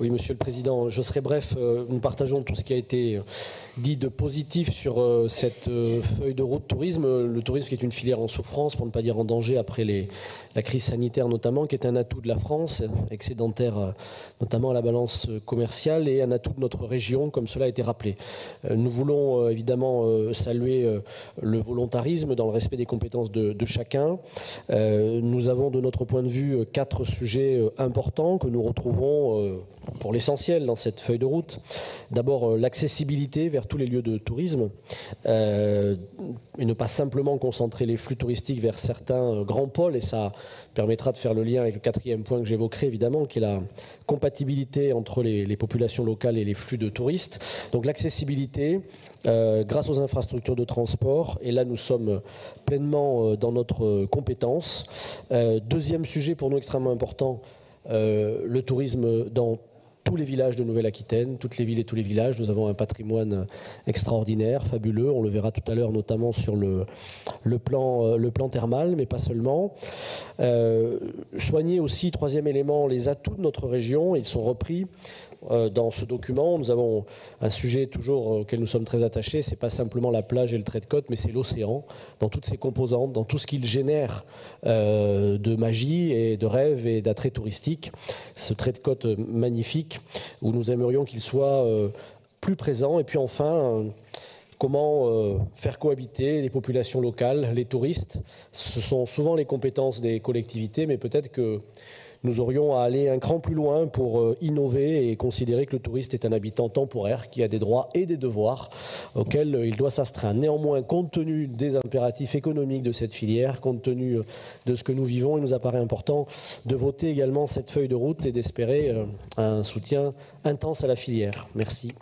Oui, Monsieur le Président, je serai bref. Nous partageons tout ce qui a été dit de positif sur cette feuille de route tourisme. Le tourisme qui est une filière en souffrance, pour ne pas dire en danger, après la crise sanitaire notamment, qui est un atout de la France, excédentaire notamment à la balance commerciale, et un atout de notre région, comme cela a été rappelé. Nous voulons évidemment saluer le volontarisme dans le respect des compétences de chacun. Nous avons de notre point de vue 4 sujets importants que nous retrouvons pour l'essentiel dans cette feuille de route. D'abord, l'accessibilité vers tous les lieux de tourisme et ne pas simplement concentrer les flux touristiques vers certains grands pôles, et ça permettra de faire le lien avec le 4e point que j'évoquerai évidemment, qui est la compatibilité entre les populations locales et les flux de touristes. Donc l'accessibilité grâce aux infrastructures de transport, et là nous sommes pleinement dans notre compétence. Deuxième sujet pour nous extrêmement important, le tourisme dans tous les villages de Nouvelle-Aquitaine, toutes les villes et tous les villages. Nous avons un patrimoine extraordinaire, fabuleux. On le verra tout à l'heure, notamment sur le plan thermal, mais pas seulement. Soigner aussi, 3e élément, les atouts de notre région. Ils sont repris dans ce document. Nous avons un sujet toujours auquel nous sommes très attachés. Ce n'est pas simplement la plage et le trait de côte, mais c'est l'océan, dans toutes ses composantes, dans tout ce qu'il génère de magie et de rêve et d'attrait touristique. Ce trait de côte magnifique, où nous aimerions qu'il soit plus présent. Et puis enfin, comment faire cohabiter les populations locales, les touristes. Ce sont souvent les compétences des collectivités, mais peut-être que nous aurions à aller un cran plus loin pour innover et considérer que le touriste est un habitant temporaire qui a des droits et des devoirs auxquels il doit s'astreindre. Néanmoins, compte tenu des impératifs économiques de cette filière, compte tenu de ce que nous vivons, il nous apparaît important de voter également cette feuille de route et d'espérer un soutien intense à la filière. Merci.